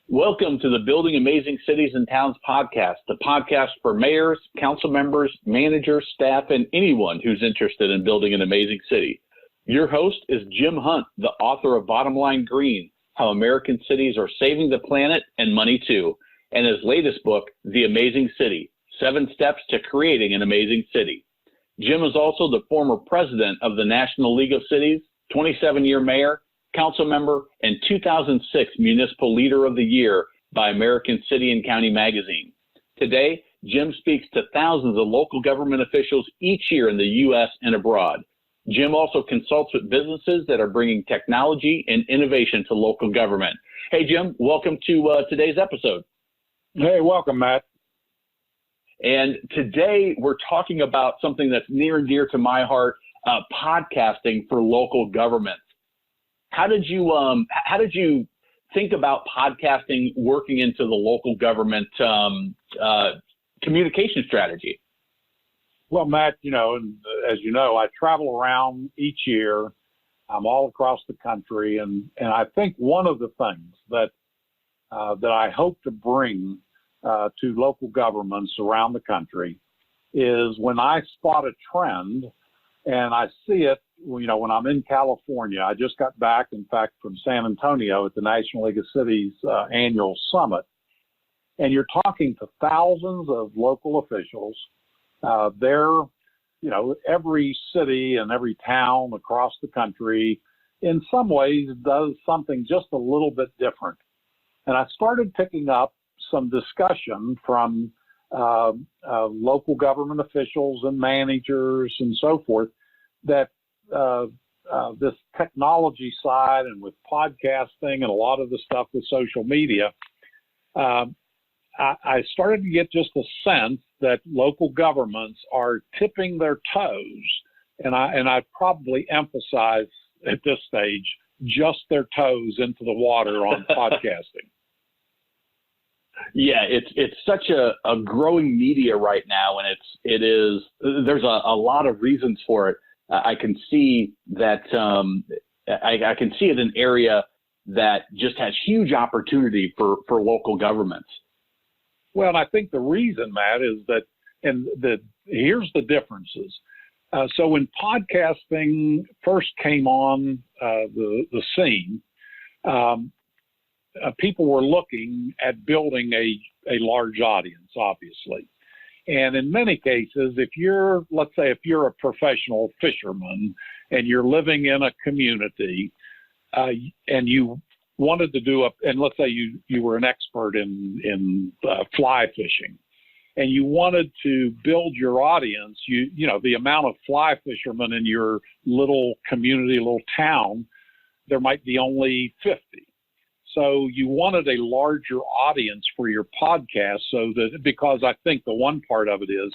Welcome to the Building Amazing Cities and Towns podcast, the podcast for mayors, council members, managers, staff, and anyone who's interested in building an amazing city. Your host is Jim Hunt, the author of Bottom Line Green, How American Cities Are Saving the Planet and Money Too, and his latest book, The Amazing City, 7 Steps to Creating an Amazing City. Jim is also the former president of the National League of Cities, 27-year mayor, council member, and 2006 Municipal Leader of the Year by American City and County Magazine. Today, Jim speaks to thousands of local government officials each year in the U.S. and abroad. Jim also consults with businesses that are bringing technology and innovation to local government. Hey, Jim, welcome to today's episode. Hey, welcome, Matt. And today we're talking about something that's near and dear to my heart, podcasting for local governments. How did you think about podcasting working into the local government communication strategy? Well, Matt, and as you know, I travel around each year. I'm all across the country, and I think one of the things that I hope to bring to local governments around the country is when I spot a trend and I see it. When I'm in California. I just got back, in fact, from San Antonio at the National League of Cities annual summit. And you're talking to thousands of local officials. Every city and every town across the country, in some ways, does something just a little bit different. And I started picking up some discussion from local government officials and managers and so forth that this technology side and with podcasting and a lot of the stuff with social media, I started to get just a sense that local governments are tipping their toes, and I probably emphasize at this stage just their toes into the water on podcasting. Yeah, it's such a growing media right now, and there's a lot of reasons for it. I can see that I can see it an area that just has huge opportunity for local governments. Well, and I think the reason, Matt, is that, here's the differences. So when podcasting first came on the scene, people were looking at building a large audience, obviously. And in many cases, let's say if you're a professional fisherman and you're living in a community and you wanted to and let's say you were an expert in fly fishing and you wanted to build your audience, the amount of fly fishermen in your little community, little town, there might be only 50. So you wanted a larger audience for your podcast, because I think the one part of it is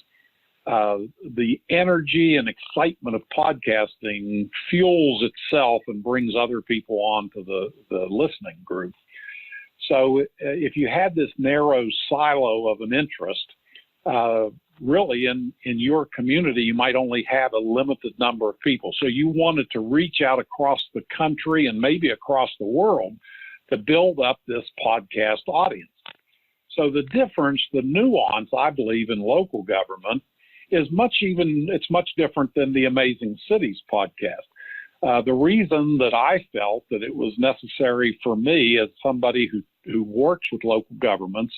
the energy and excitement of podcasting fuels itself and brings other people on to the listening group. So if you had this narrow silo of an interest, really in your community, you might only have a limited number of people. So you wanted to reach out across the country and maybe across the world to build up this podcast audience. So the difference, the nuance, I believe, in local government is it's much different than the Amazing Cities podcast. The reason that I felt that it was necessary for me as somebody who works with local governments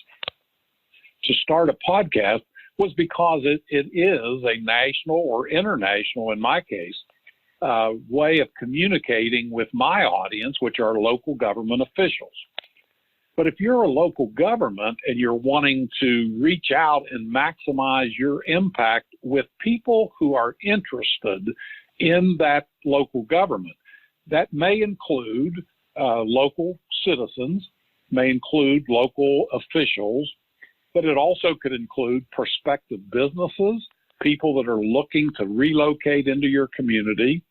to start a podcast was because it is a national or international, in my case, way of communicating with my audience, which are local government officials. But if you're a local government and you're wanting to reach out and maximize your impact with people who are interested in that local government, that may include local citizens, may include local officials, but it also could include prospective businesses, people that are looking to relocate into your community,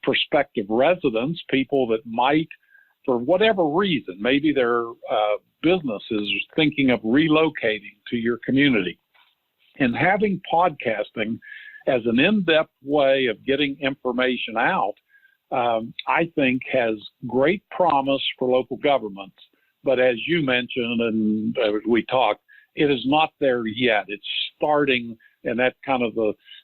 prospective residents, people that might, for whatever reason, maybe their business is thinking of relocating to your community. And having podcasting as an in-depth way of getting information out, I think has great promise for local governments But as you mentioned, and we talked, it is not there yet. It's starting, and that kind of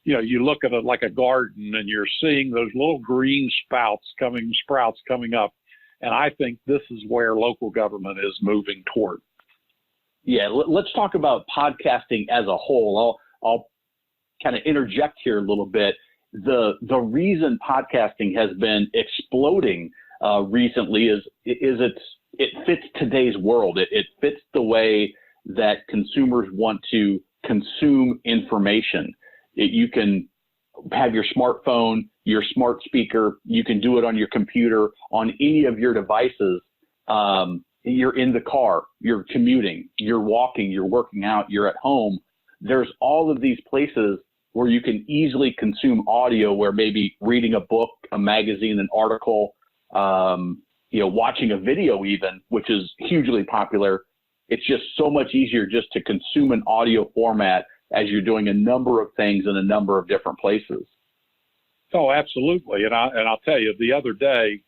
you look at it like a garden, and you're seeing those little green sprouts coming up. And I think this is where local government is moving toward. Yeah, let's talk about podcasting as a whole. I'll kind of interject here a little bit. The reason podcasting has been exploding recently is it fits today's world. It fits the way that consumers want to consume information. You can have your smartphone, your smart speaker. You can do it on your computer, on any of your devices. You're in the car, you're commuting, you're walking, you're working out, you're at home. There's all of these places where you can easily consume audio, where maybe reading a book, a magazine, an article, watching a video even, which is hugely popular. It's just so much easier just to consume an audio format as you're doing a number of things in a number of different places. Oh, absolutely. And I'll tell you, the other day,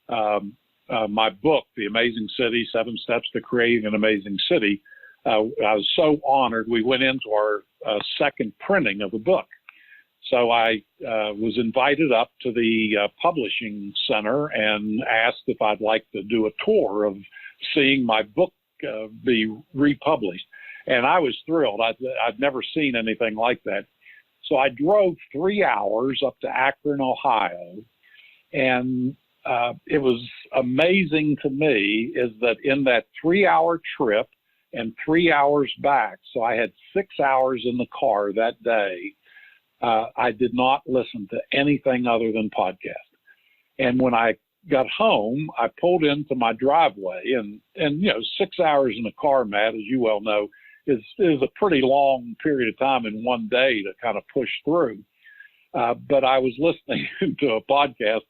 my book, The Amazing City, 7 Steps to Creating an Amazing City, I was so honored. We went into our second printing of the book. So I was invited up to the publishing center and asked if I'd like to do a tour of seeing my book be republished. And I was thrilled. I'd never seen anything like that. So I drove 3 hours up to Akron, Ohio, and it was amazing to me is that in that 3-hour trip and 3 hours back, so I had 6 hours in the car that day, I did not listen to anything other than podcast. And when I got home, I pulled into my driveway, and 6 hours in the car, Matt, as you well know, is a pretty long period of time in one day to kind of push through. But I was listening to a podcast,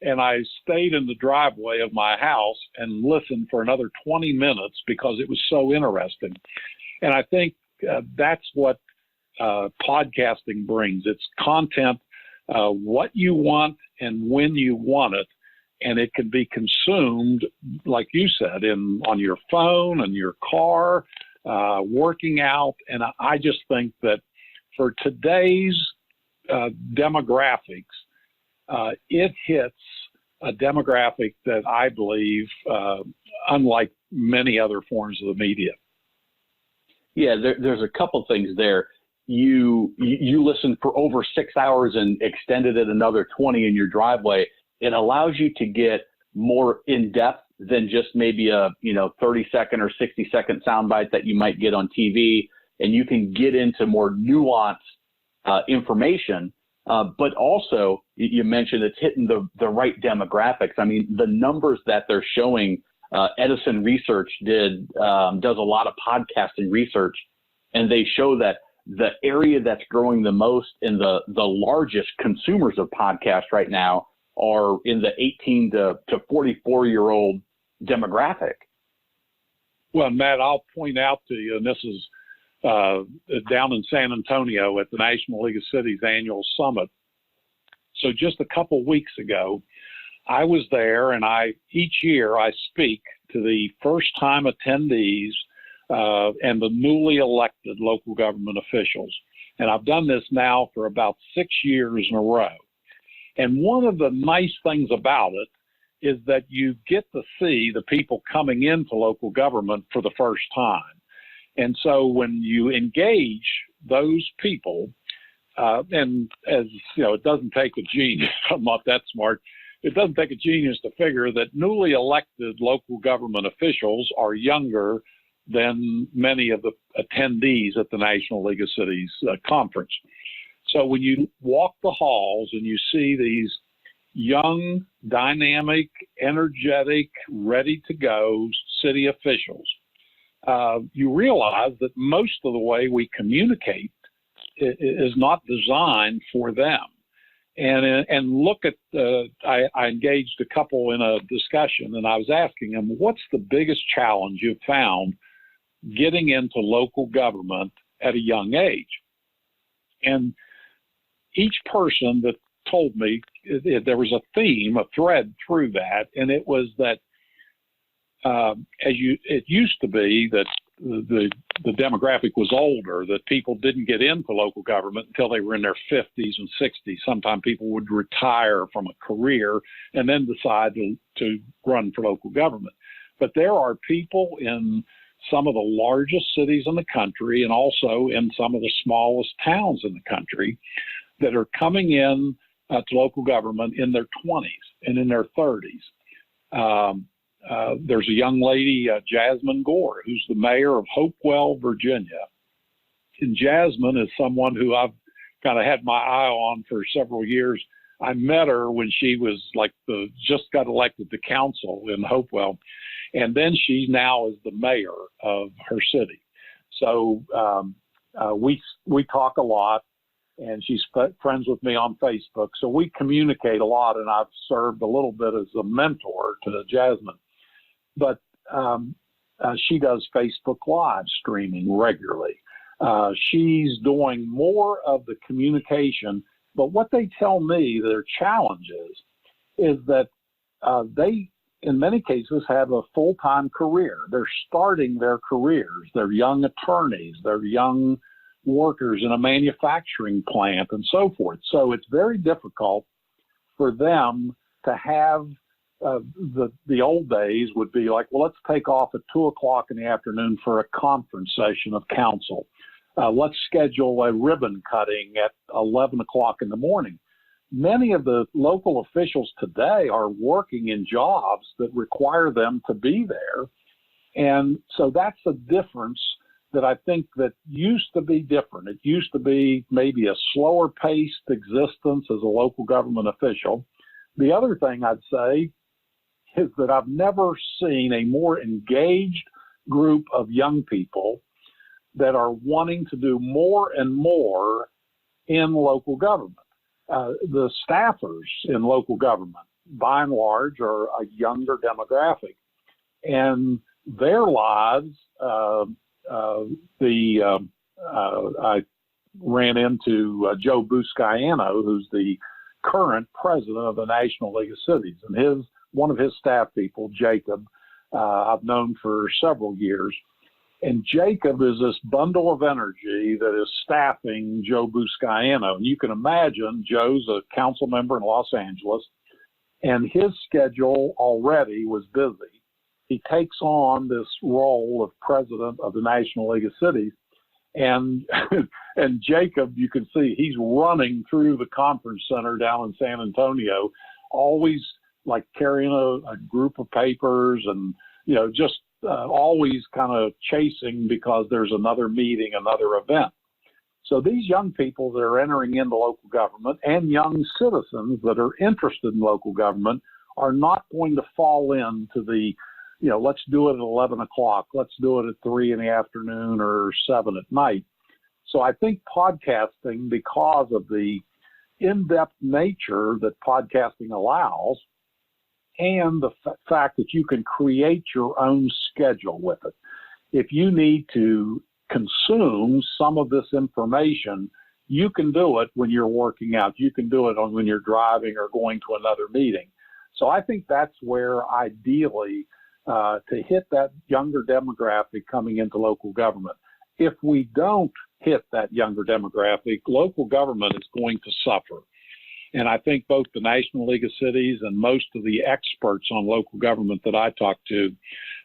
and I stayed in the driveway of my house and listened for another 20 minutes because it was so interesting. And I think that's what podcasting brings. It's content, what you want and when you want it. And it can be consumed, like you said, on your phone and your car, working out. And I just think that for today's demographics, it hits a demographic that I believe, unlike many other forms of the media. Yeah, there's a couple things there. You listened for over 6 hours and extended it another 20 in your driveway. It allows you to get more in depth than just maybe a 30-second or 60-second soundbite that you might get on TV, and you can get into more nuanced information. But also, you mentioned it's hitting the right demographics. I mean, the numbers that they're showing, Edison Research does a lot of podcasting research, and they show that the area that's growing the most and the largest consumers of podcasts right now are in the 18 to 44-year-old demographic. Well, Matt, I'll point out to you, and this is down in San Antonio at the National League of Cities annual summit. So just a couple weeks ago, I was there, and each year I speak to the first-time attendees and the newly elected local government officials. And I've done this now for about 6 years in a row. And one of the nice things about it is that you get to see the people coming into local government for the first time. And so when you engage those people, and as you know, it doesn't take a genius, I'm not that smart, it doesn't take a genius to figure that newly elected local government officials are younger than many of the attendees at the National League of Cities conference. So when you walk the halls and you see these young, dynamic, energetic, ready to go city officials, you realize that most of the way we communicate is not designed for them. And look at, I engaged a couple in a discussion, and I was asking them, what's the biggest challenge you've found getting into local government at a young age? And each person that told me, there was a theme, a thread through that, and it was that it used to be that the demographic was older, that people didn't get into local government until they were in their 50s and 60s. Sometimes people would retire from a career and then decide to run for local government. But there are people in some of the largest cities in the country and also in some of the smallest towns in the country that are coming in to local government in their 20s and in their 30s. There's a young lady, Jasmine Gore, who's the mayor of Hopewell, Virginia. And Jasmine is someone who I've kind of had my eye on for several years. I met her when she was just got elected to council in Hopewell. And then she now is the mayor of her city. So we talk a lot, and she's friends with me on Facebook. So we communicate a lot, and I've served a little bit as a mentor to Jasmine. But she does Facebook Live streaming regularly. She's doing more of the communication. But what they tell me their challenge is that they, in many cases, have a full-time career. They're starting their careers. They're young attorneys. They're young workers in a manufacturing plant and so forth. So it's very difficult for them to have the old days would be like, well, let's take off at 2 o'clock in the afternoon for a conference session of council. Let's schedule a ribbon cutting at 11 o'clock in the morning. Many of the local officials today are working in jobs that require them to be there. And so that's a difference that I think that used to be different. It used to be maybe a slower paced existence as a local government official. The other thing I'd say is that I've never seen a more engaged group of young people that are wanting to do more and more in local government. The staffers in local government, by and large, are a younger demographic, and their lives. I ran into Joe Buscaino, who's the current president of the National League of Cities, and one of his staff people, Jacob, I've known for several years. And Jacob is this bundle of energy that is staffing Joe Buscaino. And you can imagine Joe's a council member in Los Angeles, and his schedule already was busy. He takes on this role of president of the National League of Cities. And Jacob, you can see he's running through the conference center down in San Antonio, always like carrying a group of papers and, just always kind of chasing because there's another meeting, another event. So these young people that are entering into local government and young citizens that are interested in local government are not going to fall into the, let's do it at 11 o'clock. Let's do it at 3 in the afternoon or 7 at night. So I think podcasting, because of the in-depth nature that podcasting allows, and the fact that you can create your own schedule with it. If you need to consume some of this information, you can do it when you're working out. You can do it when you're driving or going to another meeting. So I think that's where ideally to hit that younger demographic coming into local government. If we don't hit that younger demographic, local government is going to suffer. And I think both the National League of Cities and most of the experts on local government that I talk to,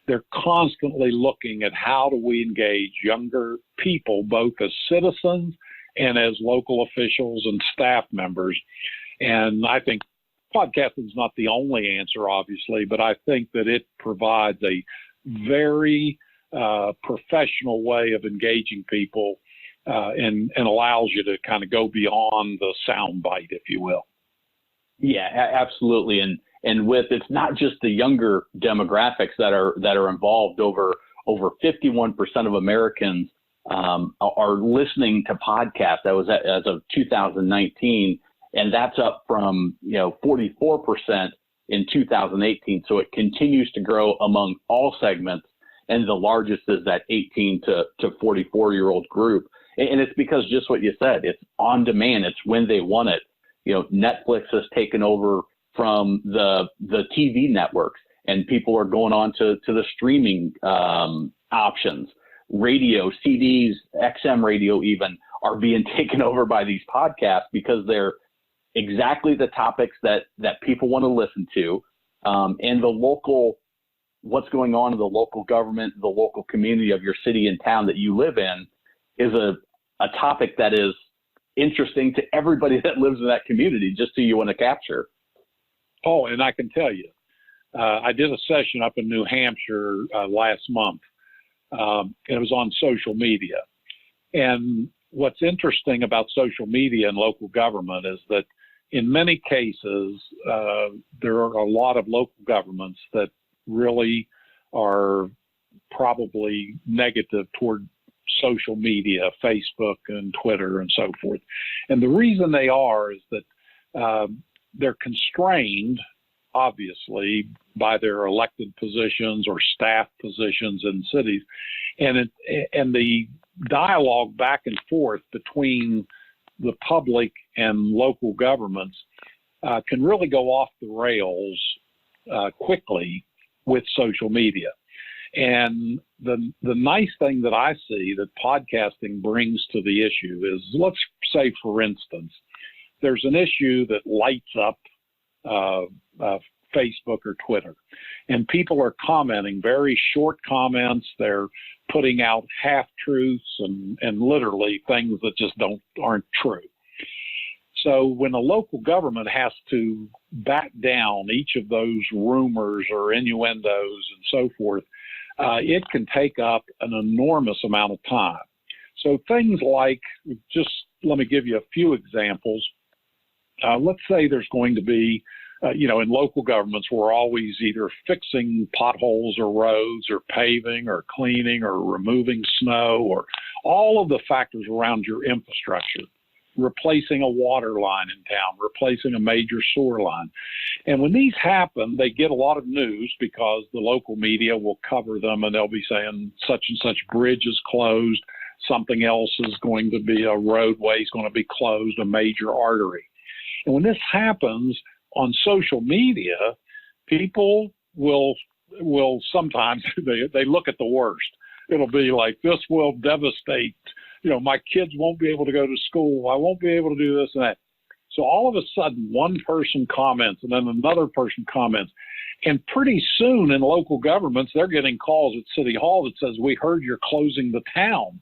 they're constantly looking at how do we engage younger people, both as citizens and as local officials and staff members. And I think podcasting is not the only answer, obviously, but I think that it provides a very professional way of engaging people and allows you to kind of go beyond the soundbite, if you will. Yeah, absolutely. And with, it's not just the younger demographics that are involved. Over 51% of Americans are listening to podcasts. That was as of 2019, and that's up from 44% in 2018. So it continues to grow among all segments, and the largest is that 18 to 44-year-old group. And it's because just what you said, it's on demand. It's when they want it. Netflix has taken over from the TV networks, and people are going on to the streaming options. Radio, CDs, XM radio even are being taken over by these podcasts because they're exactly the topics that people want to listen to. And the local, what's going on in the local government, the local community of your city and town that you live in is a topic that is interesting to everybody that lives in that community, just who you want to capture. Oh, and I can tell you, I did a session up in New Hampshire last month. It was on social media. And what's interesting about social media and local government is that in many cases, there are a lot of local governments that really are probably negative toward social media, Facebook and Twitter and so forth. And the reason they are is that they're constrained, obviously, by their elected positions or staff positions in cities. And the dialogue back and forth between the public and local governments can really go off the rails quickly with social media. And the nice thing that I see that podcasting brings to the issue is, let's say, for instance, there's an issue that lights up Facebook or Twitter, and people are commenting very short comments. They're putting out half truths and literally things that just aren't true. So when a local government has to back down each of those rumors or innuendos and so forth, it can take up an enormous amount of time. So things like, just let me give you a few examples. Let's say there's going to be, in local governments, we're always either fixing potholes or roads or paving or cleaning or removing snow or all of the factors around your infrastructure, replacing a water line in town, replacing a major sewer line. And when these happen, they get a lot of news because the local media will cover them and they'll be saying such and such bridge is closed, something else is going to be, a roadway is going to be closed, a major artery. And when this happens on social media, people will sometimes, they look at the worst. It'll be like, this will devastate, my kids won't be able to go to school. I won't be able to do this and that. So all of a sudden, one person comments and then another person comments. And pretty soon in local governments, they're getting calls at City Hall that says, we heard you're closing the town.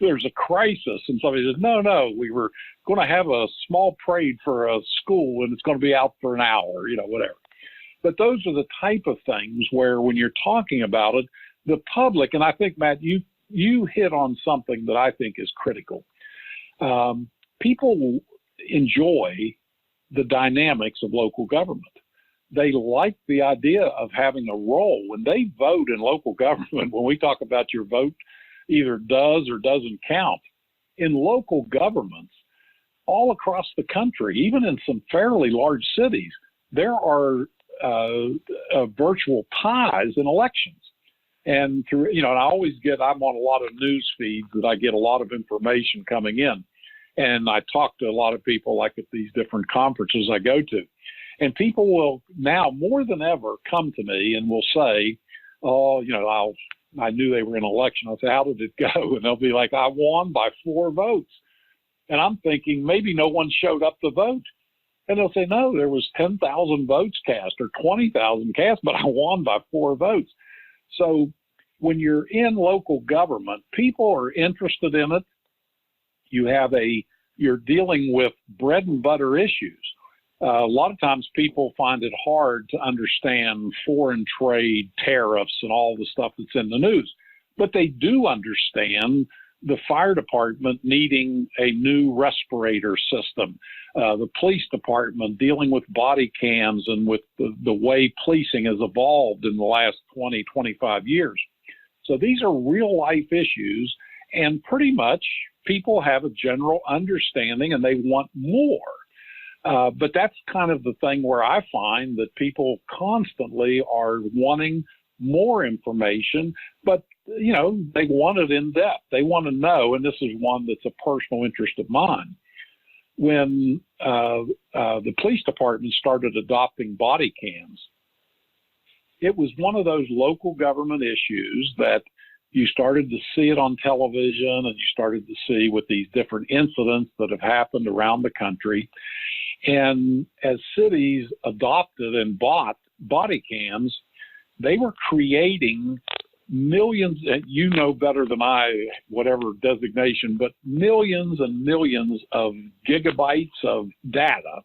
There's a crisis. And somebody says, no, we were going to have a small parade for a school and it's going to be out for an hour, whatever. But those are the type of things where when you're talking about it, the public, and I think, Matt, you hit on something that I think is critical. People enjoy the dynamics of local government. They like the idea of having a role. When they vote in local government, when we talk about your vote either does or doesn't count, in local governments all across the country, even in some fairly large cities, there are virtual ties in elections. And through, and I always I'm on a lot of news feeds that I get a lot of information coming in. And I talk to a lot of people like at these different conferences I go to. And people will now more than ever come to me and will say, oh, I knew they were in an election. I'll say, how did it go? And they'll be like, I won by 4 votes. And I'm thinking maybe no one showed up to vote. And they'll say, no, there was 10,000 votes cast or 20,000 cast, but I won by 4 votes. So when you're in local government, people are interested in it. You're dealing with bread and butter issues. A lot of times people find it hard to understand foreign trade, tariffs, and all the stuff that's in the news. But they do understand the fire department needing a new respirator system, the police department dealing with body cams and with the way policing has evolved in the last 20, 25 years. So these are real life issues, and pretty much people have a general understanding and they want more. But that's kind of the thing where I find that people constantly are wanting more information, but, they want it in depth. They want to know, and this is one that's a personal interest of mine. When the police department started adopting body cams, it was one of those local government issues that you started to see it on television, and you started to see with these different incidents that have happened around the country. And as cities adopted and bought body cams, they were creating millions, and you know better than I, whatever designation, but millions and millions of gigabytes of data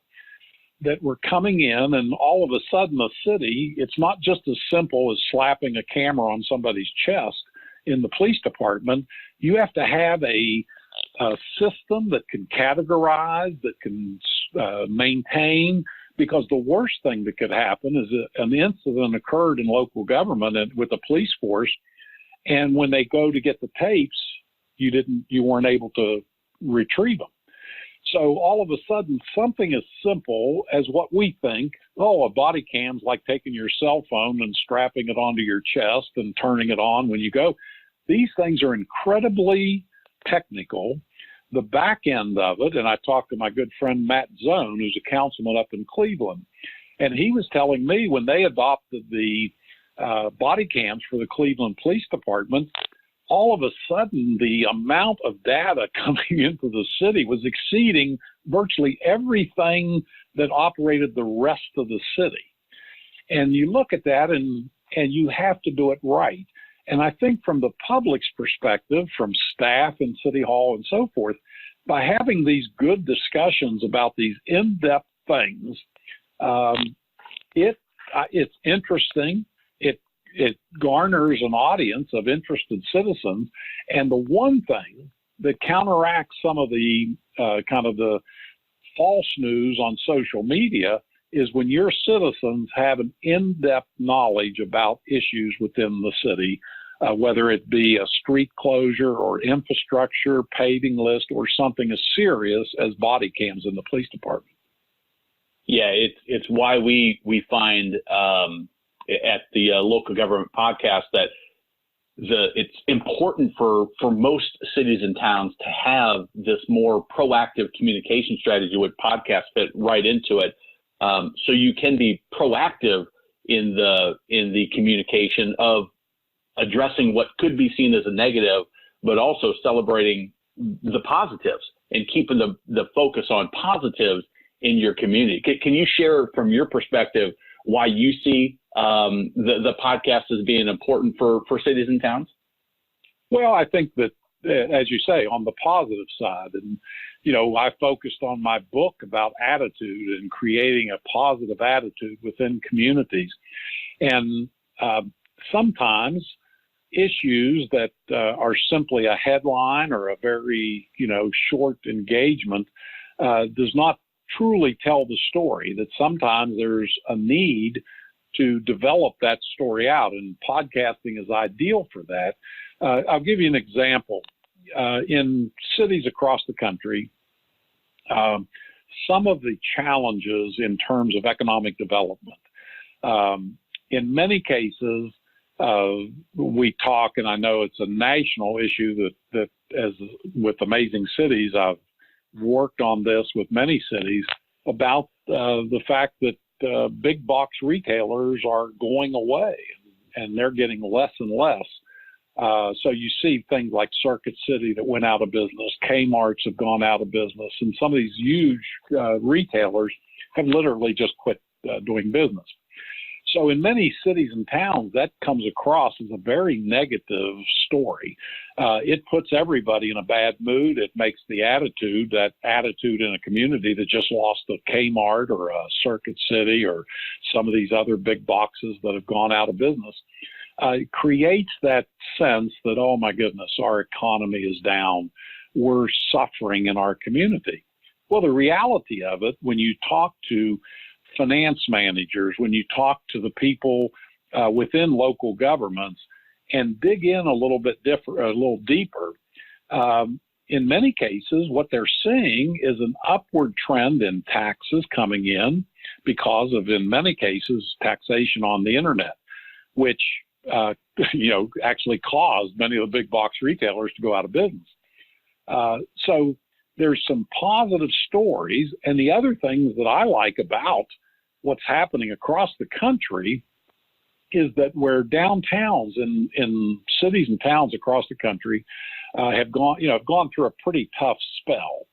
that were coming in. And all of a sudden, a city, it's not just as simple as slapping a camera on somebody's chest in the police department. You have to have a system that can categorize, that can maintain, because the worst thing that could happen is an incident occurred in local government and with the police force, and when they go to get the tapes, you weren't able to retrieve them. So all of a sudden, something as simple as what we think, a body cam's like taking your cell phone and strapping it onto your chest and turning it on when you go. These things are incredibly technical. The back end of it, and I talked to my good friend Matt Zone, who's a councilman up in Cleveland, and he was telling me when they adopted the body cams for the Cleveland Police Department, all of a sudden the amount of data coming into the city was exceeding virtually everything that operated the rest of the city. And you look at that and you have to do it right. And I think from the public's perspective, from staff in City Hall and so forth, by having these good discussions about these in-depth things, it's interesting. It garners an audience of interested citizens. And the one thing that counteracts some of the kind of the false news on social media is when your citizens have an in-depth knowledge about issues within the city, whether it be a street closure or infrastructure, paving list, or something as serious as body cams in the police department. Yeah, it's why we find at the local government podcast that it's important for most cities and towns to have this more proactive communication strategy, with podcasts fit right into it. So you can be proactive in the communication of addressing what could be seen as a negative, but also celebrating the positives and keeping the focus on positives in your community. Can you share from your perspective why you see the podcast as being important for cities and towns? Well, I think that, as you say, on the positive side, and I focused on my book about attitude and creating a positive attitude within communities. And sometimes issues that are simply a headline or a very, short engagement does not truly tell the story, that sometimes there's a need to develop that story out, and podcasting is ideal for that. I'll give you an example. In cities across the country, some of the challenges in terms of economic development, in many cases, we talk, and I know it's a national issue that as with Amazing Cities, I've worked on this with many cities about the fact that big box retailers are going away and they're getting less and less. So you see things like Circuit City that went out of business, Kmart's have gone out of business, and some of these huge retailers have literally just quit doing business. So in many cities and towns, that comes across as a very negative story. It puts everybody in a bad mood. It makes that attitude in a community that just lost a Kmart or a Circuit City or some of these other big boxes that have gone out of business. It creates that sense that, oh my goodness, our economy is down. We're suffering in our community. Well, the reality of it, when you talk to finance managers, when you talk to the people within local governments and dig in a little deeper, in many cases, what they're seeing is an upward trend in taxes coming in because of, in many cases, taxation on the internet, which actually caused many of the big box retailers to go out of business. So there's some positive stories. And the other things that I like about what's happening across the country is that where downtowns in cities and towns across the country have gone through a pretty tough spell,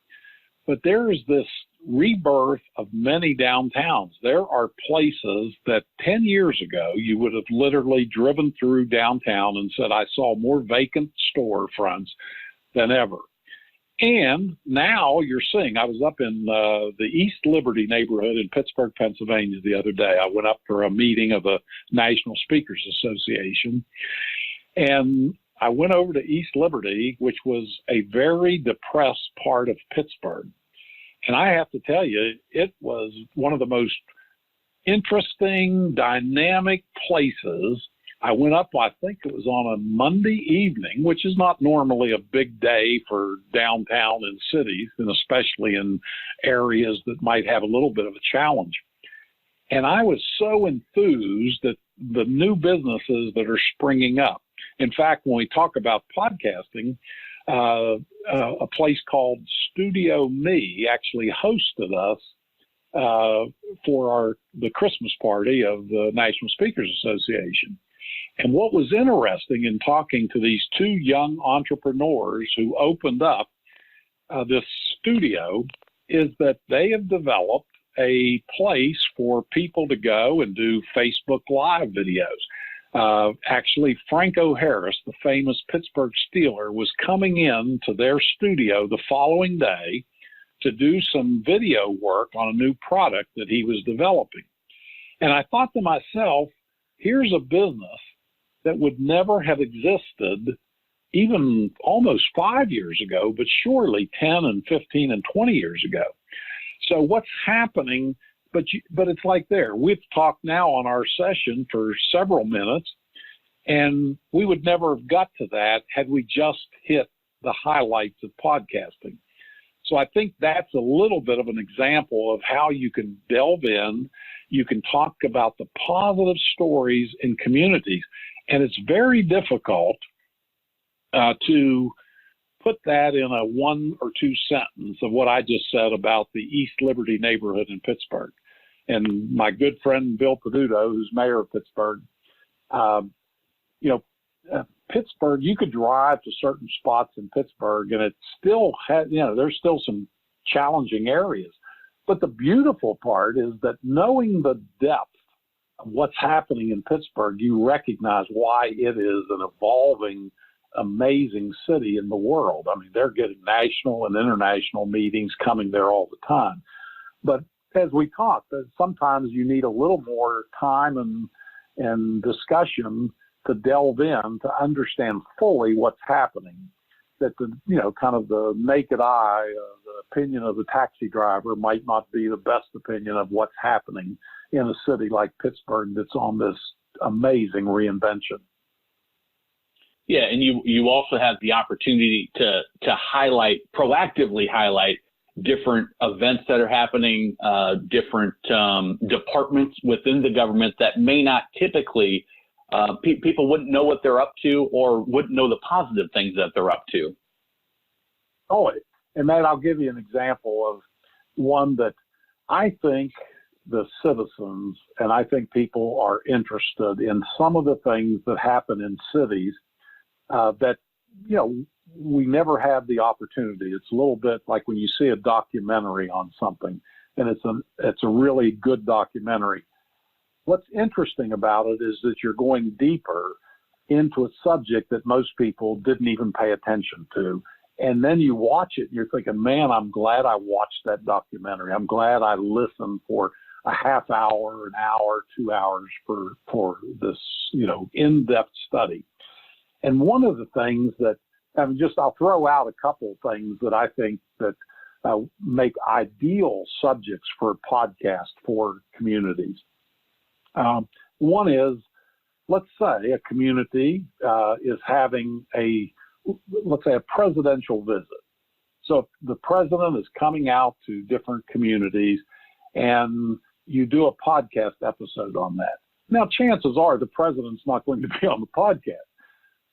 but there is this rebirth of many downtowns. There are places that 10 years ago you would have literally driven through downtown and said, I saw more vacant storefronts than ever. And now you're seeing, I was up in the East Liberty neighborhood in Pittsburgh, Pennsylvania the other day. I went up for a meeting of the National Speakers Association, and I went over to East Liberty, which was a very depressed part of Pittsburgh. And I have to tell you, it was one of the most interesting, dynamic places. I went up, I think it was on a Monday evening, which is not normally a big day for downtown in cities, and especially in areas that might have a little bit of a challenge. And I was so enthused at the new businesses that are springing up. In fact, when we talk about podcasting, a place called Studio Me actually hosted us for the Christmas party of the National Speakers Association. And what was interesting in talking to these two young entrepreneurs who opened up this studio is that they have developed a place for people to go and do Facebook Live videos. Actually, Franco Harris, the famous Pittsburgh Steeler, was coming in to their studio the following day to do some video work on a new product that he was developing. And I thought to myself, here's a business that would never have existed even almost 5 years ago, but surely 10 and 15 and 20 years ago. So what's happening? But it's like there. We've talked now on our session for several minutes, and we would never have got to that had we just hit the highlights of podcasting. So I think that's a little bit of an example of how you can delve in. You can talk about the positive stories in communities, and it's very difficult to put that in a one or two sentence of what I just said about the East Liberty neighborhood in Pittsburgh. And my good friend Bill Peduto, who's mayor of Pittsburgh, Pittsburgh, you could drive to certain spots in Pittsburgh and it still had, there's still some challenging areas. But the beautiful part is that knowing the depth of what's happening in Pittsburgh, you recognize why it is an evolving, amazing city in the world. I mean, they're getting national and international meetings coming there all the time. But as we talked, sometimes you need a little more time and discussion to delve in to understand fully what's happening. That kind of the naked eye, the opinion of the taxi driver might not be the best opinion of what's happening in a city like Pittsburgh that's on this amazing reinvention. Yeah, and you also have the opportunity to proactively highlight different events that are happening, different departments within the government that may not typically, people wouldn't know what they're up to or wouldn't know the positive things that they're up to. Oh, and Matt, I'll give you an example of one that I think the citizens and I think people are interested in some of the things that happen in cities that, we never have the opportunity. It's a little bit like when you see a documentary on something, and it's a really good documentary. What's interesting about it is that you're going deeper into a subject that most people didn't even pay attention to. And then you watch it and you're thinking, man, I'm glad I watched that documentary. I'm glad I listened for a half hour, an hour, 2 hours for this, in-depth study. And one of the things that I'll throw out a couple of things that I think that make ideal subjects for a podcast for communities. One is, let's say a community is having a presidential visit. So the president is coming out to different communities and you do a podcast episode on that. Now, chances are the president's not going to be on the podcast.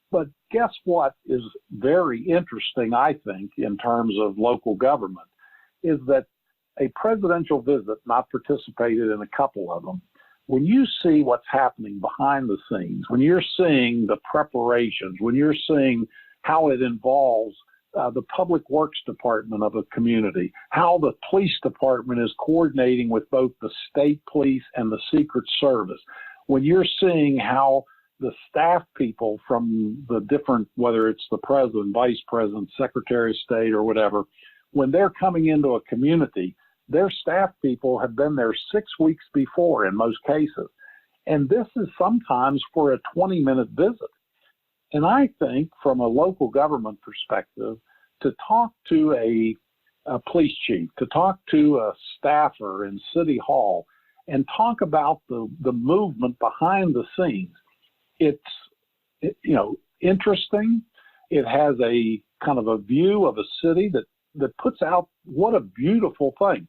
But guess what is very interesting, I think, in terms of local government, is that a presidential visit, not participated in a couple of them, when you see what's happening behind the scenes, when you're seeing the preparations, when you're seeing how it involves the public works department of a community, how the police department is coordinating with both the state police and the Secret Service, when you're seeing how the staff people from the different, whether it's the president, vice president, secretary of state, or whatever, when they're coming into a community, their staff people have been there 6 weeks before in most cases. And this is sometimes for a 20-minute visit. And I think from a local government perspective, to talk to a police chief, to talk to a staffer in City Hall, and talk about the movement behind the scenes, it's interesting. It has a kind of a view of a city that puts out what a beautiful thing.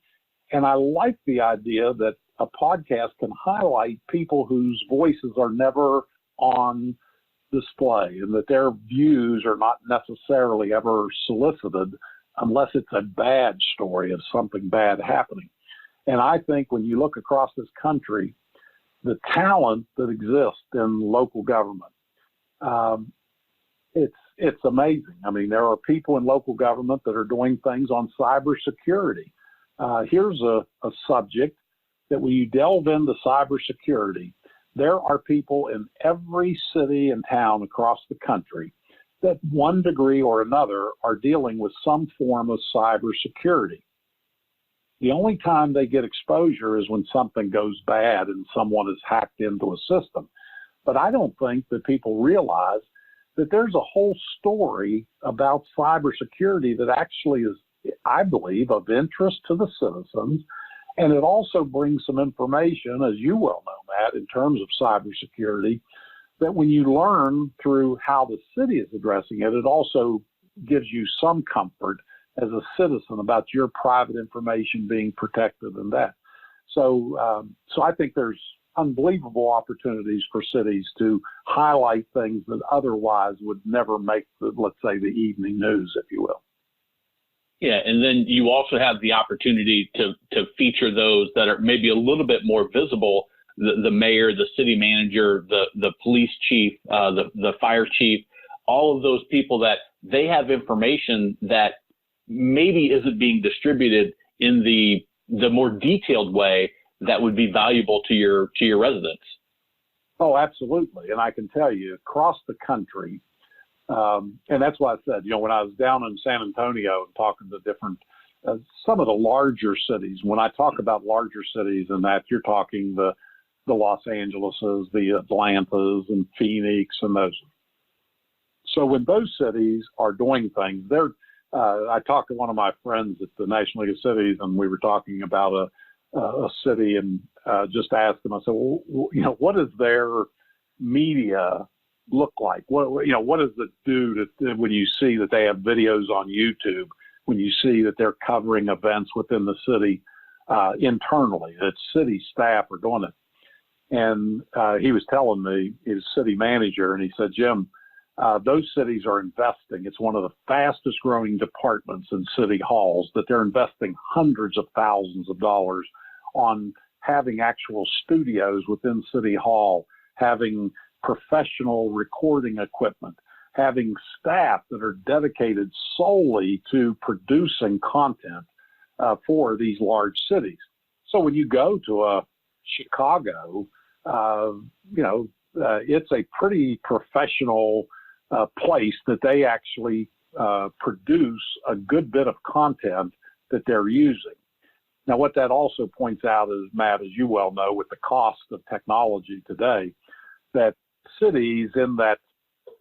And I like the idea that a podcast can highlight people whose voices are never on display and that their views are not necessarily ever solicited unless it's a bad story of something bad happening. And I think when you look across this country, the talent that exists in local government, it's amazing. I mean, there are people in local government that are doing things on cybersecurity. Here's a subject that when you delve into cybersecurity, there are people in every city and town across the country that one degree or another are dealing with some form of cybersecurity. The only time they get exposure is when something goes bad and someone is hacked into a system. But I don't think that people realize that there's a whole story about cybersecurity that actually is, I believe, of interest to the citizens. And it also brings some information, as you well know, Matt, in terms of cybersecurity, that when you learn through how the city is addressing it, it also gives you some comfort as a citizen about your private information being protected and that. So I think there's unbelievable opportunities for cities to highlight things that otherwise would never make the, let's say, the evening news, if you will. Yeah, and then you also have the opportunity to feature those that are maybe a little bit more visible, the mayor, the city manager, the police chief, the fire chief, all of those people that they have information that maybe isn't being distributed in the more detailed way that would be valuable to your residents. Oh, absolutely. And I can tell you across the country, and that's why I said, when I was down in San Antonio and talking to different, some of the larger cities, when I talk about larger cities and that, you're talking the Los Angeleses, the Atlantas and Phoenix and those. So when those cities are doing things, I talked to one of my friends at the National League of Cities, and we were talking about a city, and just asked him, I said, well, what does their media look like? What does it do when you see that they have videos on YouTube, when you see that they're covering events within the city internally, that city staff are doing it? And he was telling me, his city manager, and he said, Jim, those cities are investing. It's one of the fastest growing departments in city halls, that they're investing hundreds of thousands of dollars on having actual studios within City Hall, having professional recording equipment, having staff that are dedicated solely to producing content for these large cities. So when you go to Chicago, it's a pretty professional place that they actually produce a good bit of content that they're using. Now, what that also points out is, Matt, as you well know, with the cost of technology today, that cities in that,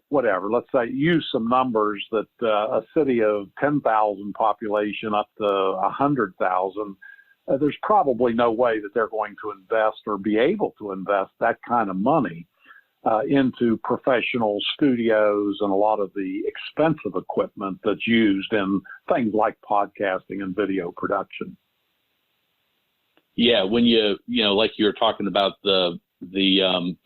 whatever, let's say, use some numbers that a city of 10,000 population up to 100,000, there's probably no way that they're going to invest or be able to invest that kind of money into professional studios and a lot of the expensive equipment that's used in things like podcasting and video production. Yeah, when like you were talking about the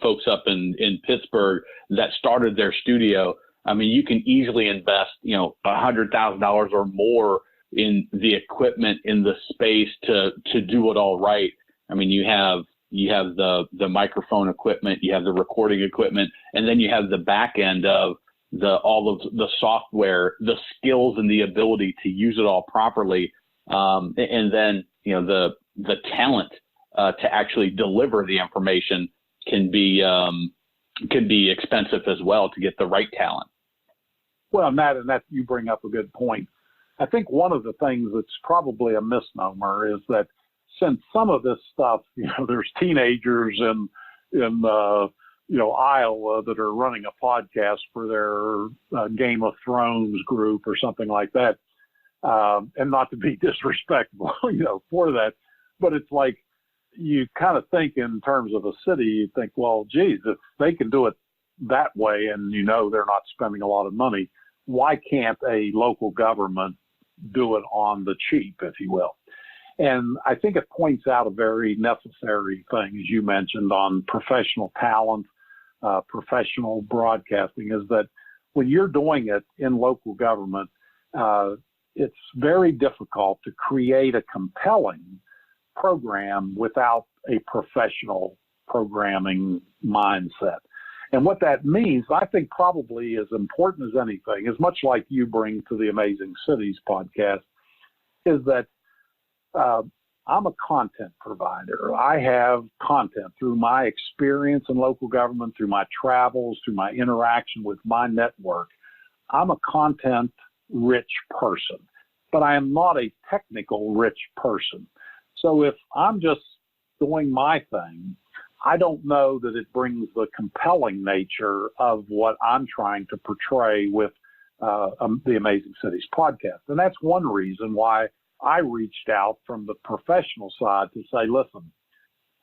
folks up in Pittsburgh that started their studio, I mean, you can easily invest, $100,000 or more in the equipment, in the space to do it all right. I mean, you have you have the microphone equipment, you have the recording equipment, and then you have the back end of all of the software, the skills and the ability to use it all properly. And then, the talent to actually deliver the information can be expensive as well to get the right talent. Well, Matt, and that you bring up a good point. I think one of the things that's probably a misnomer is that since some of this stuff, there's teenagers in Iowa that are running a podcast for their Game of Thrones group or something like that, and not to be disrespectful, for that, but it's like you kind of think in terms of a city. You think, well, geez, if they can do it that way, and they're not spending a lot of money, why can't a local government do it on the cheap, if you will? And I think it points out a very necessary thing, as you mentioned, on professional talent, professional broadcasting, is that when you're doing it in local government, it's very difficult to create a compelling program without a professional programming mindset. And what that means, I think probably as important as anything, as much like you bring to the Amazing Cities podcast, is that I'm a content provider. I have content through my experience in local government, through my travels, through my interaction with my network. I'm a content-rich person, but I am not a technical-rich person. So if I'm just doing my thing, I don't know that it brings the compelling nature of what I'm trying to portray with the Amazing Cities podcast. And that's one reason why I reached out from the professional side to say, listen,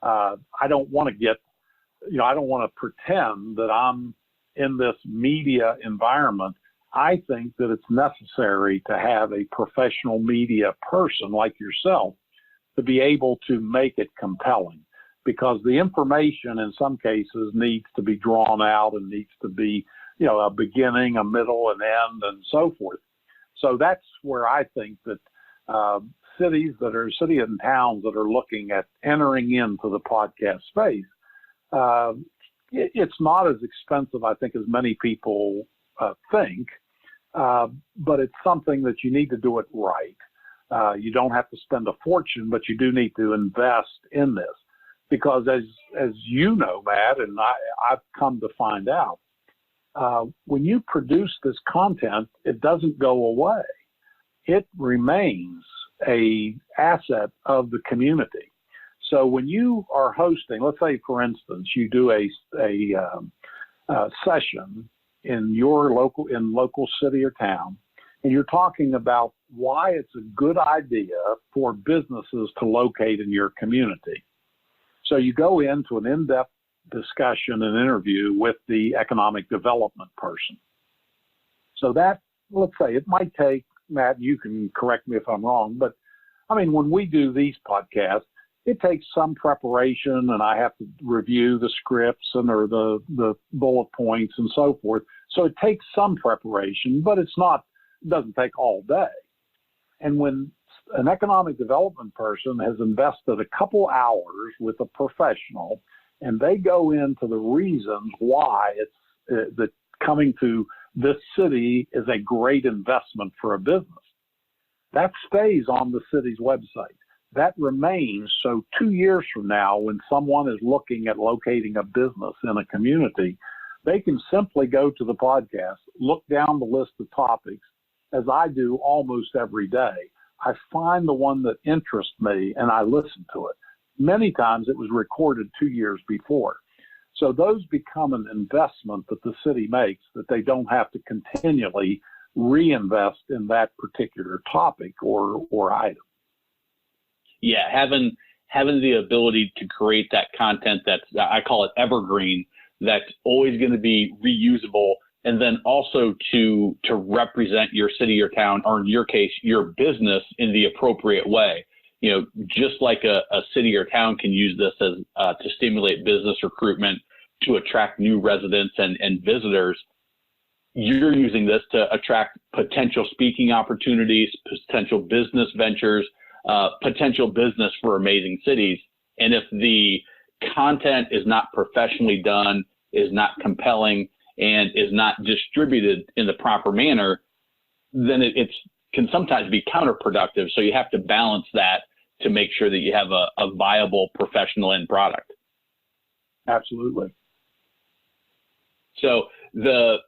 I don't want to pretend that I'm in this media environment. I think that it's necessary to have a professional media person like yourself to be able to make it compelling, because the information in some cases needs to be drawn out and needs to be, a beginning, a middle, an end, and so forth. So that's where I think that cities and towns that are looking at entering into the podcast space, it's not as expensive, I think, as many people think, but it's something that you need to do it right. You don't have to spend a fortune, but you do need to invest in this, because as you know, Matt, and I've come to find out, when you produce this content, it doesn't go away. It remains a asset of the community. So when you are hosting, let's say, for instance, you do a session in your local city or town, and you're talking about why it's a good idea for businesses to locate in your community. So you go into an in-depth discussion and interview with the economic development person. So that, let's say, it might take, Matt, you can correct me if I'm wrong, but I mean, when we do these podcasts, it takes some preparation, and I have to review the scripts or the bullet points and so forth. So it takes some preparation, but it doesn't take all day. And when an economic development person has invested a couple hours with a professional, and they go into the reasons why it's that coming to this city is a great investment for a business, that stays on the city's website. That remains. So 2 years from now, when someone is looking at locating a business in a community, they can simply go to the podcast, look down the list of topics, as I do almost every day. I find the one that interests me and I listen to it. Many times it was recorded 2 years before. So those become an investment that the city makes, that they don't have to continually reinvest in that particular topic or item. Yeah, having the ability to create that content that's, I call it evergreen, that's always going to be reusable, and then also to represent your city or town, or in your case, your business, in the appropriate way. Just like a city or town can use this as to stimulate business recruitment, to attract new residents and visitors, you're using this to attract potential speaking opportunities, potential business ventures, potential business for Amazing Cities. And if the content is not professionally done, is not compelling, and is not distributed in the proper manner, then it can sometimes be counterproductive. So you have to balance that to make sure that you have a viable professional end product. Absolutely. So this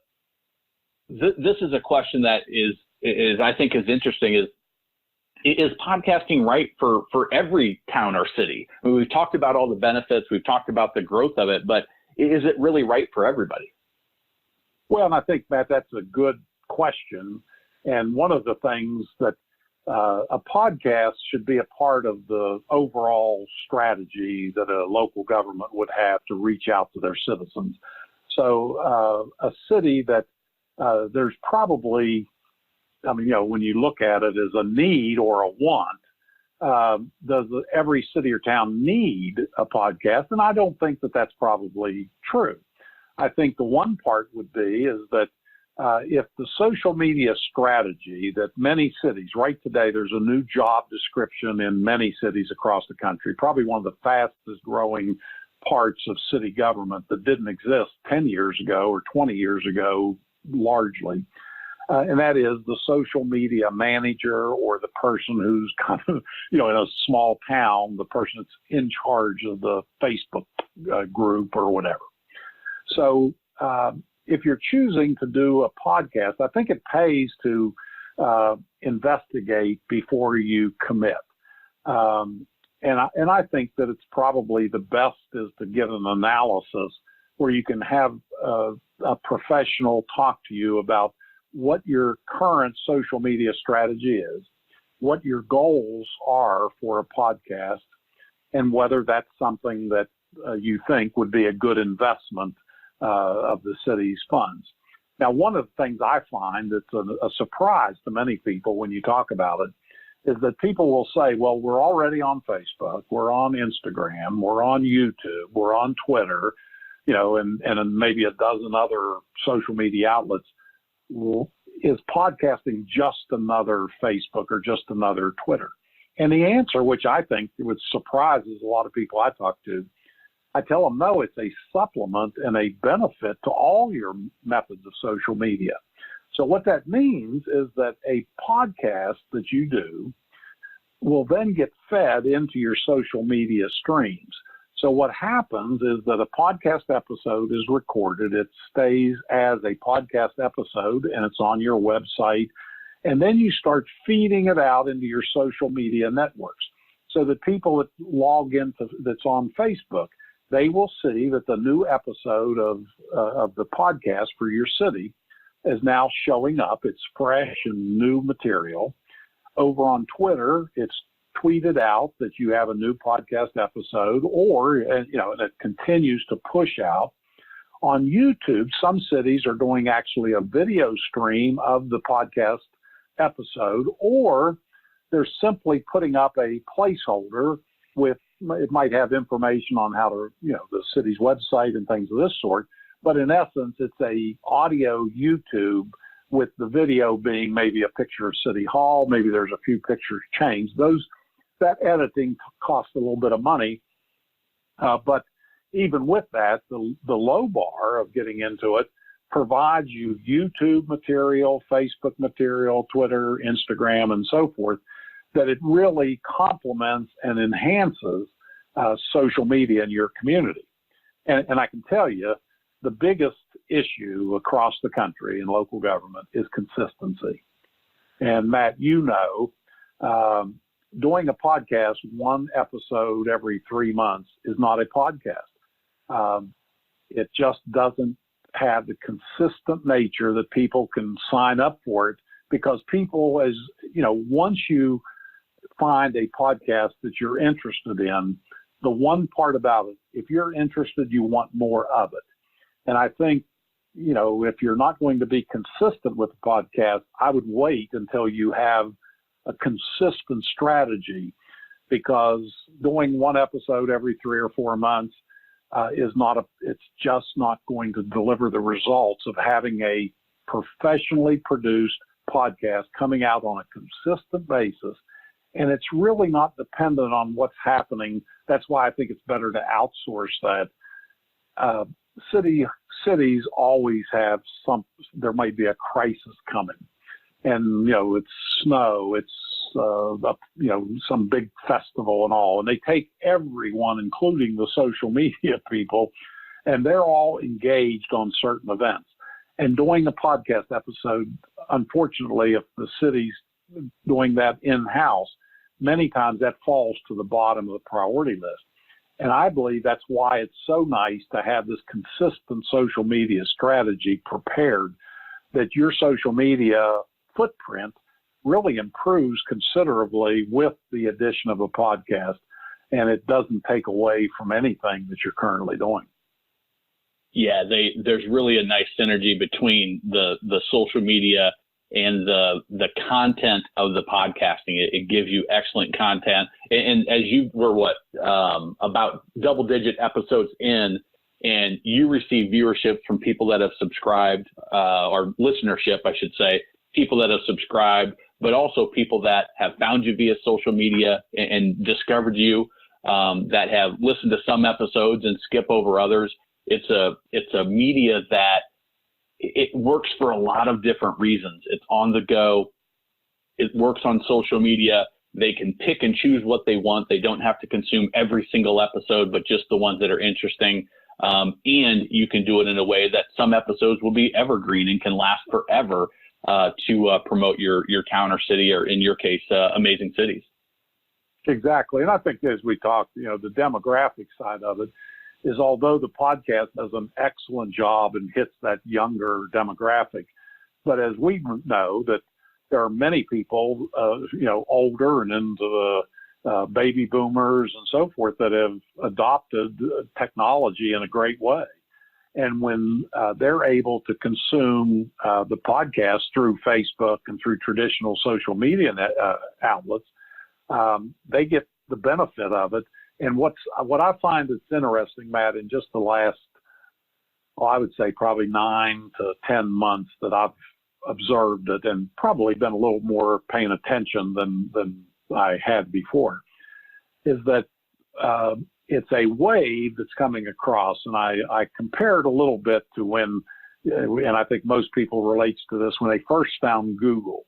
is a question that is I think is interesting. Is podcasting right for every town or city? I mean, we've talked about all the benefits, we've talked about the growth of it, but is it really right for everybody? Well, and I think, Matt, that's a good question. And one of the things that a podcast should be a part of the overall strategy that a local government would have to reach out to their citizens. So a city that there's probably, I mean, when you look at it as a need or a want, does every city or town need a podcast? And I don't think that that's probably true. I think the one part would be is that if the social media strategy that many cities, right today, there's a new job description in many cities across the country, probably one of the fastest growing parts of city government that didn't exist 10 years ago or 20 years ago, largely. And that is the social media manager, or the person who's kind of, in a small town, the person that's in charge of the Facebook group or whatever. So if you're choosing to do a podcast, I think it pays to investigate before you commit. And I think that it's probably the best is to get an analysis where you can have a professional talk to you about what your current social media strategy is, what your goals are for a podcast, and whether that's something that you think would be a good investment of the city's funds. Now, one of the things I find that's a surprise to many people when you talk about it is that people will say, well, we're already on Facebook, we're on Instagram, we're on YouTube, we're on Twitter, and maybe a dozen other social media outlets. Is podcasting just another Facebook or just another Twitter? And the answer, which I think would surprise a lot of people I talk to, I tell them, no, it's a supplement and a benefit to all your methods of social media. So what that means is that a podcast that you do will then get fed into your social media streams. So what happens is that a podcast episode is recorded. It stays as a podcast episode and it's on your website. And then you start feeding it out into your social media networks so that people that log into that's on Facebook, they will see that the new episode of the podcast for your city is now showing up. It's fresh and new material. Over on Twitter, it's tweeted out that you have a new podcast episode, or, and it continues to push out. On YouTube, some cities are doing actually a video stream of the podcast episode, or they're simply putting up a placeholder with, it might have information on how to, the city's website and things of this sort. But in essence, it's a audio YouTube with the video being maybe a picture of City Hall. Maybe there's a few pictures changed. That editing costs a little bit of money. But even with that, the low bar of getting into it provides you YouTube material, Facebook material, Twitter, Instagram, and so forth, that it really complements and enhances social media in your community. And I can tell you, the biggest issue across the country in local government is consistency. And Matt, doing a podcast, one episode every 3 months is not a podcast. It just doesn't have the consistent nature that people can sign up for it, because people, once you find a podcast that you're interested in, the one part about it, if you're interested, you want more of it. And I think, if you're not going to be consistent with the podcast, I would wait until you have a consistent strategy, because doing one episode every 3 or 4 months it's just not going to deliver the results of having a professionally produced podcast coming out on a consistent basis And it's really not dependent on what's happening. That's why I think it's better to outsource that. Cities always have there might be a crisis coming. And, it's snow, it's, some big festival and all. And they take everyone, including the social media people, and they're all engaged on certain events. And doing a podcast episode, unfortunately, if the city's doing that in-house, many times that falls to the bottom of the priority list. And I believe that's why it's so nice to have this consistent social media strategy prepared, that your social media footprint really improves considerably with the addition of a podcast, and it doesn't take away from anything that you're currently doing. Yeah, there's really a nice synergy between the social media and the content of the podcasting. It gives you excellent content. And as you were about double-digit episodes in, and you receive viewership from people that have subscribed, or listenership, I should say, people that have subscribed, but also people that have found you via social media and discovered you, that have listened to some episodes and skip over others. It's a media that it works for a lot of different reasons. It's on the go. It works on social media. They can pick and choose what they want. They don't have to consume every single episode, but just the ones that are interesting. And you can do it in a way that some episodes will be evergreen and can last forever to promote your town or city, or in your case, Amazing Cities. Exactly. And I think as we talked, the demographic side of it is, although the podcast does an excellent job and hits that younger demographic, but as we know that there are many people, older and into the baby boomers and so forth, that have adopted technology in a great way. And when they're able to consume the podcast through Facebook and through traditional social media outlets, they get the benefit of it. And what I find that's interesting, Matt, in just the last, I would say probably 9 to 10 months that I've observed it, and probably been a little more paying attention than I had before, is that it's a wave that's coming across. And I compare it a little bit to when, and I think most people relates to this, when they first found Google.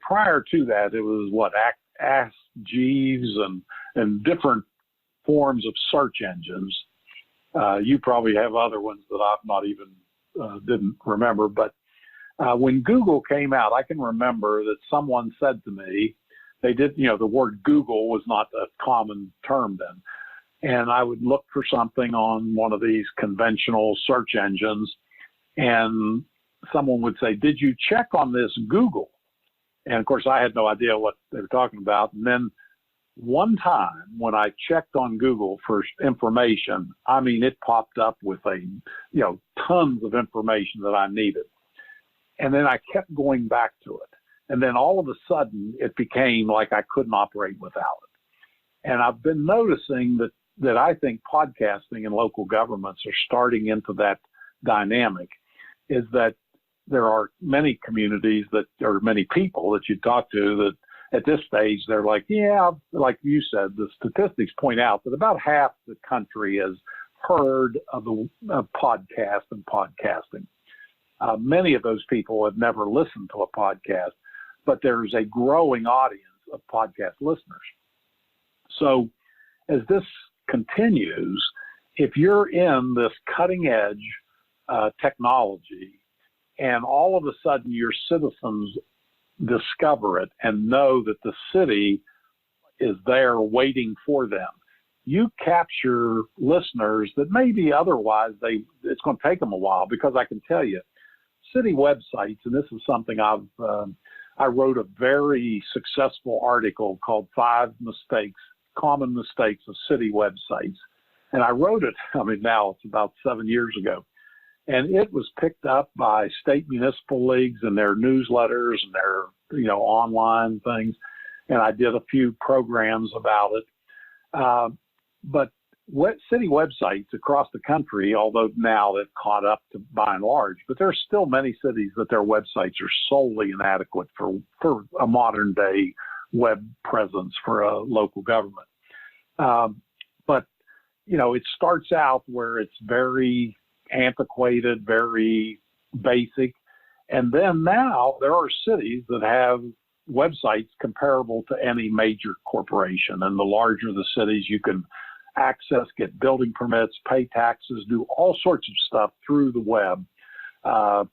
Prior to that, it was Ask Jeeves and different forms of search engines. You probably have other ones that I've not even didn't remember. But when Google came out, I can remember that someone said to me, they did, the word Google was not a common term then. And I would look for something on one of these conventional search engines, and someone would say, "Did you check on this Google?" And of course, I had no idea what they were talking about. And then one time when I checked on Google for information, it popped up with tons of information that I needed. And then I kept going back to it. And then all of a sudden it became like I couldn't operate without it. And I've been noticing that I think podcasting and local governments are starting into that dynamic, is that there are many communities or many people that you talk to that at this stage, they're like, yeah, like you said, the statistics point out that about half the country has heard of the podcast and podcasting. Many of those people have never listened to a podcast, but there's a growing audience of podcast listeners. So as this continues, if you're in this cutting edge technology, and all of a sudden your citizens discover it and know that the city is there waiting for them, you capture listeners that maybe otherwise it's going to take them a while. Because I can tell you, city websites, and this is something I wrote a very successful article called 5 Common Mistakes of City Websites. And I wrote it, now it's about 7 years ago. And it was picked up by state municipal leagues and their newsletters and their, online things. And I did a few programs about it. But city websites across the country, although now they've caught up to by and large, but there's still many cities that their websites are solely inadequate for a modern day web presence for a local government. But, it starts out where it's very antiquated, very basic. And then now there are cities that have websites comparable to any major corporation. And the larger the cities, you can access, get building permits, pay taxes, do all sorts of stuff through the web,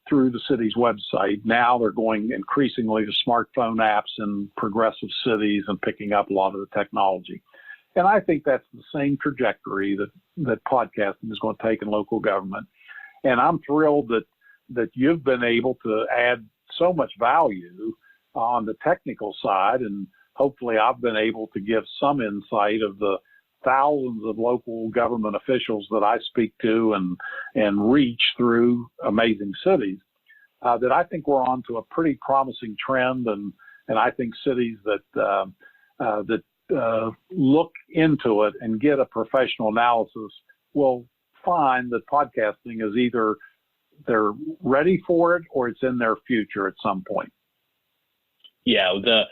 through the city's website. Now they're going increasingly to smartphone apps in progressive cities and picking up a lot of the technology. And I think that's the same trajectory that podcasting is going to take in local government. And I'm thrilled that you've been able to add so much value on the technical side, and hopefully I've been able to give some insight of the thousands of local government officials that I speak to and reach through Amazing Cities, that I think we're on to a pretty promising trend, and I think cities that look into it and get a professional analysis will find that podcasting is either they're ready for it or it's in their future at some point. Yeah, the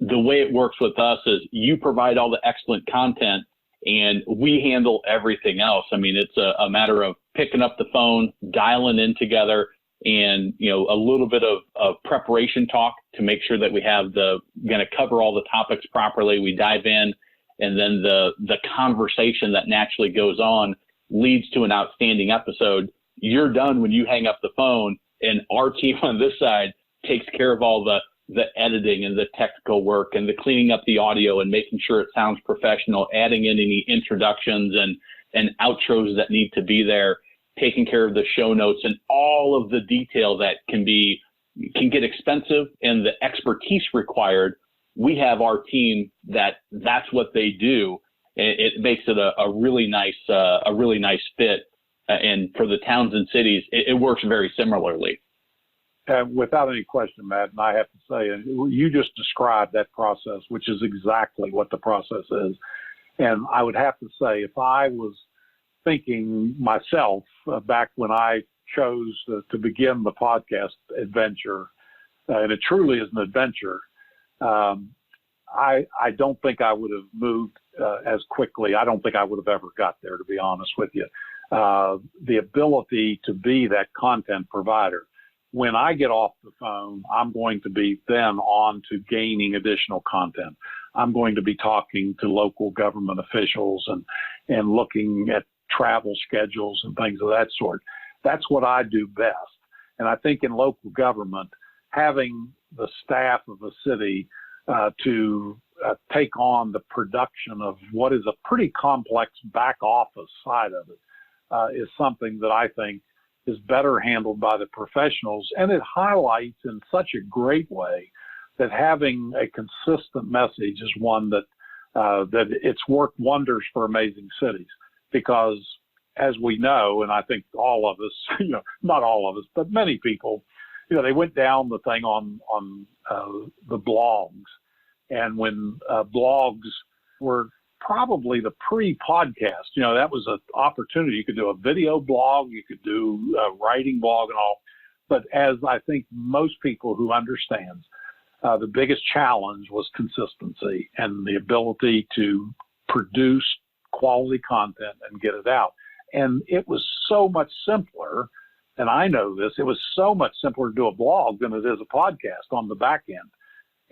way it works with us is you provide all the excellent content and we handle everything else. I mean, it's a matter of picking up the phone, dialing in together, and a little bit of preparation talk to make sure that we have going to cover all the topics properly. We dive in, and then the conversation that naturally goes on leads to an outstanding episode. You're done when you hang up the phone, and our team on this side takes care of all the editing and the technical work and the cleaning up the audio and making sure it sounds professional, adding in any introductions and outros that need to be there, taking care of the show notes and all of the detail that can get expensive, and the expertise required. We have our team that's what they do. It makes it a really nice fit. And for the towns and cities, it works very similarly. Without any question, Matt, and I have to say, you just described that process, which is exactly what the process is. And I would have to say, if I was thinking myself back when I chose to begin the podcast adventure, and it truly is an adventure, I don't think I would have moved as quickly. I don't think I would have ever got there, to be honest with you. The ability to be that content provider. When I get off the phone, I'm going to be then on to gaining additional content. I'm going to be talking to local government officials and looking at travel schedules and things of that sort. That's what I do best. And I think in local government, having the staff of a city to take on the production of what is a pretty complex back office side of it is something that I think is better handled by the professionals. And it highlights in such a great way that having a consistent message is one that it's worked wonders for Amazing Cities, because as we know, and I think all of us, not all of us, but many people, they went down the thing on the blogs. And when blogs were probably the pre-podcast, that was an opportunity. You could do a video blog, you could do a writing blog and all. But as I think most people who understands, the biggest challenge was consistency and the ability to produce quality content and get it out. And it was so much simpler, and I know this, it was so much simpler to do a blog than it is a podcast on the back end.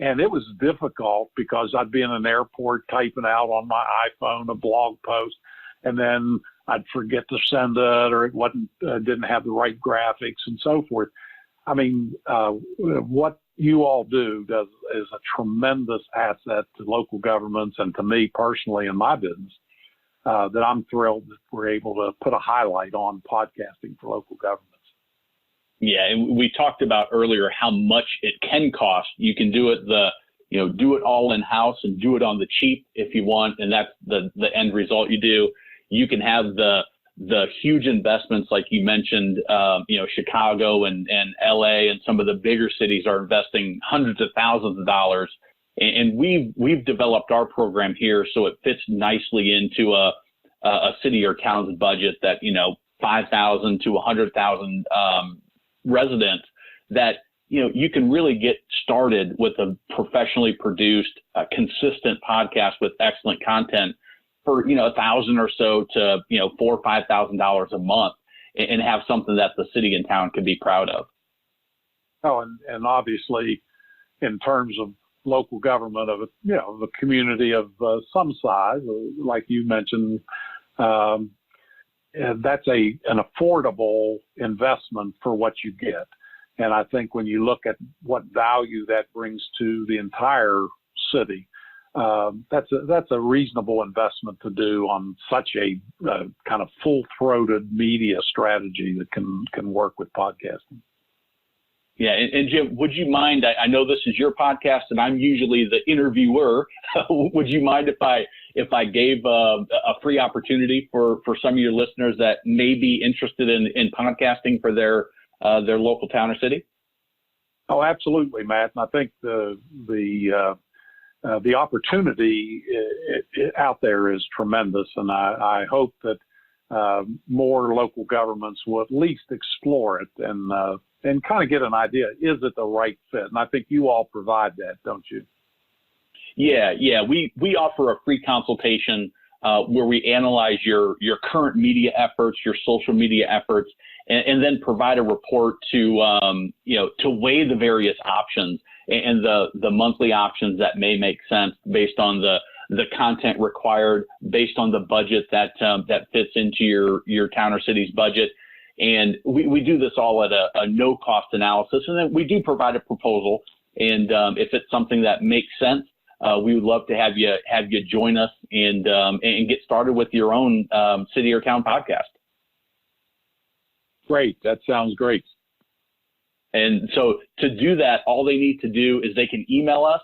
And it was difficult because I'd be in an airport typing out on my iPhone a blog post, and then I'd forget to send it, or it didn't have the right graphics and so forth. I mean, what you all do is a tremendous asset to local governments and to me personally in my business, that I'm thrilled that we're able to put a highlight on podcasting for local governments. Yeah, and we talked about earlier how much it can cost. You can do it do it all in house and do it on the cheap if you want, and that's the end result you do. You can have the huge investments like you mentioned. Chicago and LA and some of the bigger cities are investing hundreds of thousands of dollars, and we've developed our program here so it fits nicely into a city or town's budget that 5,000 to 100,000 residents, that you can really get started with a professionally produced, consistent podcast with excellent content for, $1,000 or so to, $4,000 or $5,000 a month, and have something that the city and town can be proud of. Oh, and obviously, in terms of local government of a community of some size, like you mentioned, and that's an affordable investment for what you get. And I think when you look at what value that brings to the entire city, that's a reasonable investment to do on such a kind of full-throated media strategy that can work with podcasting. Yeah, and Jim, would you mind? I know this is your podcast, and I'm usually the interviewer. Would you mind if I gave a free opportunity for some of your listeners that may be interested in podcasting for their local town or city? Oh, absolutely, Matt. And I think the opportunity out there is tremendous, and I hope that more local governments will at least explore it and kind of get an idea, is it the right fit? And I think you all provide that, don't you? Yeah. We offer a free consultation where we analyze your current media efforts, your social media efforts, and then provide a report to weigh the various options and the monthly options that may make sense based on the content required, based on the budget that fits into your town or city's budget. And we do this all at a no-cost analysis, and then we do provide a proposal. And if it's something that makes sense, we would love to have you join us and get started with your own city or town podcast. Great, that sounds great. And so to do that, all they need to do is they can email us.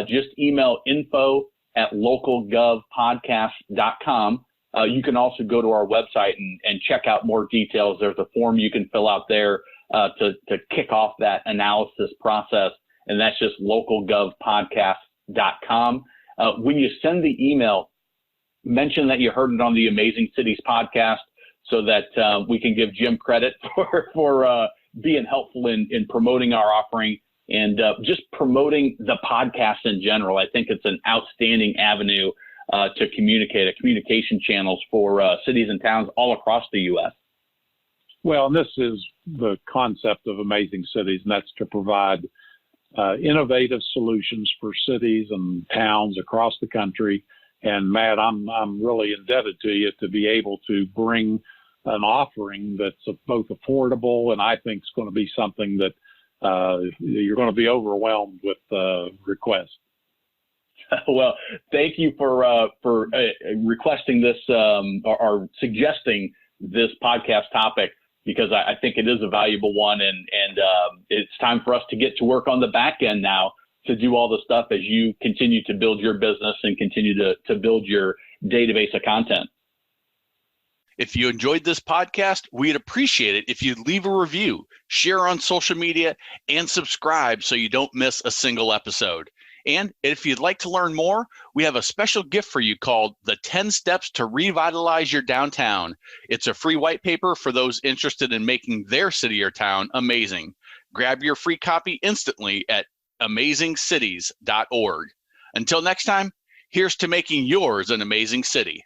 Just email info@localgovpodcast.com. You can also go to our website and check out more details. There's a form you can fill out there to kick off that analysis process, and that's just localgovpodcast.com. When you send the email, mention that you heard it on the Amazing Cities podcast so that we can give Jim credit for being helpful in promoting our offering and just promoting the podcast in general. I think it's an outstanding avenue to communication channels for cities and towns all across the U.S. Well, and this is the concept of Amazing Cities, and that's to provide innovative solutions for cities and towns across the country. And Matt, I'm really indebted to you to be able to bring an offering that's both affordable and I think is going to be something that you're going to be overwhelmed with requests. Well, thank you for requesting this or suggesting this podcast topic, because I think it is a valuable one, and it's time for us to get to work on the back end now to do all the stuff as you continue to build your business and continue to build your database of content. If you enjoyed this podcast, we'd appreciate it if you'd leave a review, share on social media, and subscribe so you don't miss a single episode. And if you'd like to learn more, we have a special gift for you called The 10 Steps to Revitalize Your Downtown. It's a free white paper for those interested in making their city or town amazing. Grab your free copy instantly at amazingcities.org. Until next time, here's to making yours an amazing city.